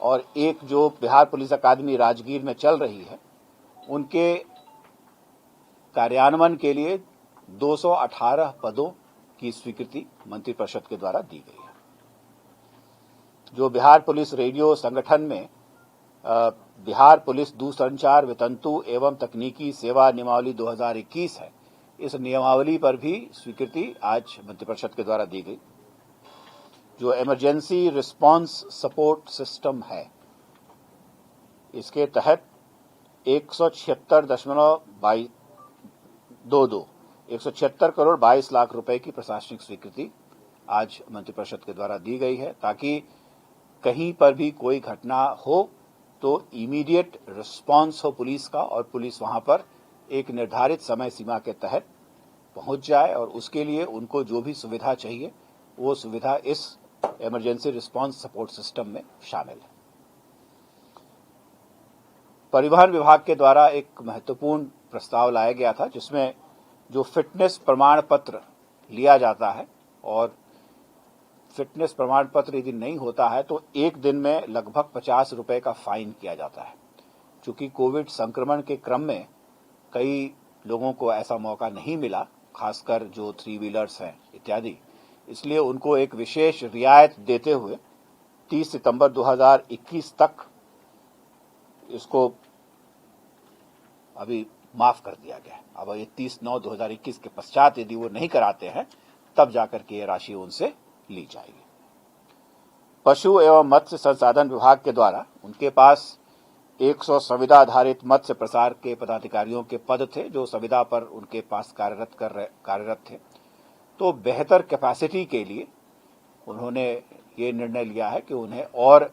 और एक जो बिहार पुलिस अकादमी राजगीर में चल रही है, उनके कार्यान्वयन के लिए 218 पदों की स्वीकृति मंत्रिपरिषद के द्वारा दी गई है। जो बिहार पुलिस रेडियो संगठन में बिहार पुलिस दूरसंचार वितंतु एवं तकनीकी सेवा नियमावली 2021 है, इस नियमावली पर भी स्वीकृति आज मंत्रिपरिषद के द्वारा दी गई। जो इमरजेंसी रिस्पांस सपोर्ट सिस्टम है, इसके तहत 176 करोड़ 22 लाख रुपए की प्रशासनिक स्वीकृति आज मंत्रिपरिषद के द्वारा दी गई है, ताकि कहीं पर भी कोई घटना हो तो इमीडिएट रिस्पांस हो पुलिस का, और पुलिस वहां पर एक निर्धारित समय सीमा के तहत पहुंच जाए, और उसके लिए उनको जो भी सुविधा चाहिए वो सुविधा इस इमरजेंसी रिस्पांस सपोर्ट सिस्टम में शामिल है। परिवहन विभाग के द्वारा एक महत्वपूर्ण प्रस्ताव लाया गया था, जिसमें जो फिटनेस प्रमाण पत्र लिया जाता है, और फिटनेस प्रमाण पत्र यदि नहीं होता है तो एक दिन में लगभग 50 रुपए का फाइन किया जाता है। चूंकि कोविड संक्रमण के क्रम में कई लोगों को ऐसा मौका नहीं मिला, खासकर जो 3 व्हीलर्स हैं इत्यादि, इसलिए उनको एक विशेष रियायत देते हुए 30 सितंबर 2021 तक इसको अभी माफ कर दिया गया है। अब ये 30/9/2021 के पश्चात यदि वो नहीं कराते हैं तब जाकर के ये राशि उनसे ली जाएगी। पशु एवं मत्स्य संसाधन विभाग के द्वारा उनके पास 100 संविदा आधारित मत्स्य प्रसार के पदाधिकारियों के पद थे, जो संविदा पर उनके पास कार्यरत थे। तो बेहतर कैपेसिटी के लिए उन्होंने ये निर्णय लिया है कि उन्हें और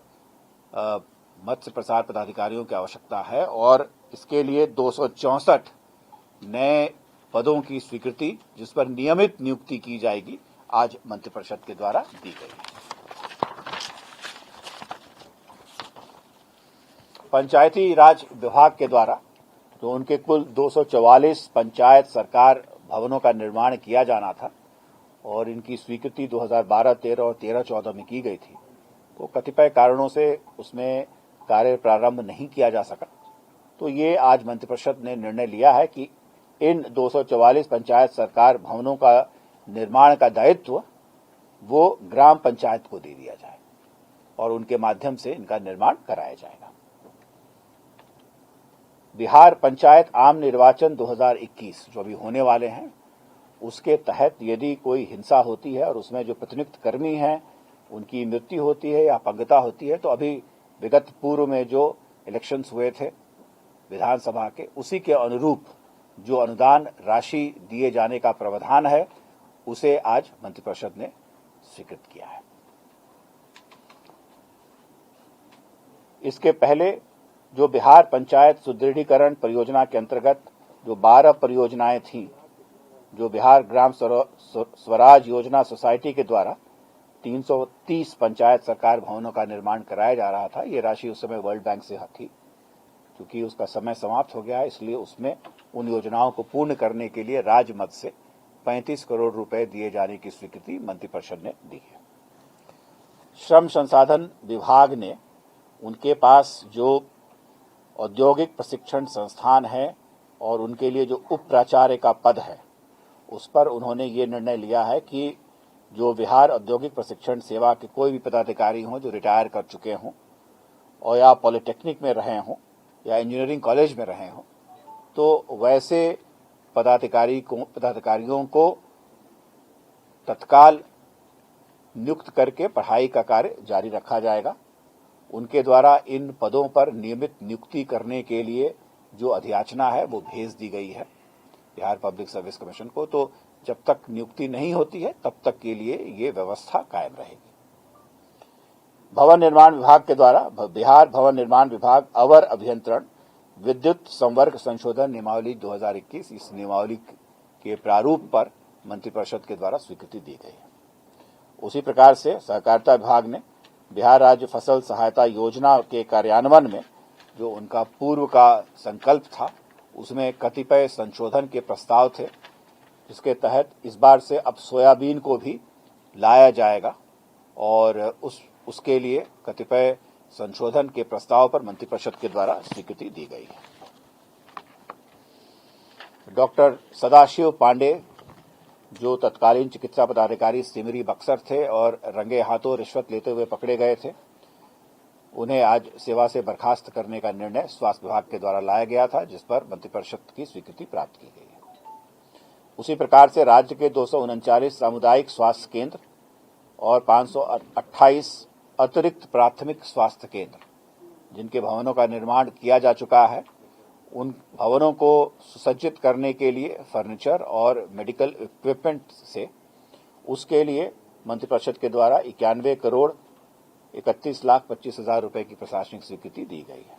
मत्स्य प्रसार पदाधिकारियों की आवश्यकता है, और इसके लिए 264 नए पदों की स्वीकृति, जिस पर नियमित नियुक्ति की जाएगी, आज मंत्रिपरिषद के द्वारा दी गई है। पंचायती राज विभाग के द्वारा तो उनके कुल 244 पंचायत सरकार भवनों का निर्माण किया जाना था, और इनकी स्वीकृति 2012-13 और 13-14 में की गई थी। तो कतिपय कारणों से उसमें कार्य प्रारंभ नहीं किया जा सका। तो ये आज मंत्रिपरिषद ने निर्णय लिया है कि इन 244 पंचायत सरकार भवनों का निर्माण का दायित्व वो ग्राम पंचायत को दे दिया जाए, और उनके माध्यम से इनका निर्माण कराया जाएगा। बिहार पंचायत आम निर्वाचन 2021 जो अभी होने वाले हैं, उसके तहत यदि कोई हिंसा होती है और उसमें जो प्रतिनियुक्त कर्मी हैं उनकी मृत्यु होती है या अपंगता होती है, तो अभी विगत पूर्व में जो इलेक्शंस हुए थे विधानसभा के, उसी के अनुरूप जो अनुदान राशि दिए जाने का प्रावधान है, उसे आज मंत्रिपरिषद ने स्वीकृत किया है। इसके पहले जो बिहार पंचायत सुदृढ़ीकरण परियोजना के अंतर्गत जो 12 परियोजनाएं थीं, जो बिहार ग्राम स्वराज योजना सोसाइटी के द्वारा 330 पंचायत सरकार भवनों का निर्माण कराया जा रहा था, ये राशि उस समय वर्ल्ड बैंक से थी। क्योंकि उसका समय समाप्त हो गया है, इसलिए उसमें उन योजनाओं को पूर्ण करने के लिए राज्य मद से 35 करोड़ रुपए दिए जाने की स्वीकृति मंत्रिपरिषद ने दी है। श्रम संसाधन विभाग ने उनके पास जो औद्योगिक प्रशिक्षण संस्थान है और उनके लिए जो उप प्राचार्य का पद है, उस पर उन्होंने ये निर्णय लिया है कि जो बिहार औद्योगिक प्रशिक्षण सेवा के कोई भी पदाधिकारी हों जो रिटायर कर चुके हों, और या पॉलिटेक्निक में रहे हों या इंजीनियरिंग कॉलेज में रहे हों, तो वैसे पदाधिकारियों को तत्काल नियुक्त करके पढ़ाई का कार्य जारी रखा जाएगा। उनके द्वारा इन पदों पर नियमित नियुक्ति करने के लिए जो अधियाचना है वो भेज दी गई है बिहार पब्लिक सर्विस कमीशन को। तो जब तक नियुक्ति नहीं होती है तब तक के लिए ये व्यवस्था कायम रहेगी। भवन निर्माण विभाग के द्वारा बिहार भवन निर्माण विभाग अवर अभियंत्रण विद्युत संवर्ग संशोधन नियमावली 2021, इस नियमावली के प्रारूप पर मंत्रिपरिषद के द्वारा स्वीकृति दी गई है। उसी प्रकार से सहकारिता विभाग ने बिहार राज्य फसल सहायता योजना के कार्यान्वयन में जो उनका पूर्व का संकल्प था, उसमें कतिपय संशोधन के प्रस्ताव थे, जिसके तहत इस बार से अब सोयाबीन को भी लाया जाएगा और उसके लिए कतिपय संशोधन के प्रस्ताव पर मंत्रिपरिषद के द्वारा स्वीकृति दी गई है। डॉक्टर सदाशिव पांडे, जो तत्कालीन चिकित्सा पदाधिकारी सिमरी बक्सर थे और रंगे हाथों रिश्वत लेते हुए पकड़े गए थे, उन्हें आज सेवा से बर्खास्त करने का निर्णय स्वास्थ्य विभाग के द्वारा लाया गया था, जिस पर मंत्रिपरिषद की स्वीकृति प्राप्त की गई है। उसी प्रकार से राज्य के 239 सामुदायिक स्वास्थ्य केंद्र और 528 अतिरिक्त प्राथमिक स्वास्थ्य केंद्र, जिनके भवनों का निर्माण किया जा चुका है, उन भवनों को सुसज्जित करने के लिए फर्नीचर और मेडिकल इक्विपमेंट से उसके लिए मंत्रिपरिषद के द्वारा 91 करोड़ 31,25,000 रुपए की प्रशासनिक स्वीकृति दी गई है।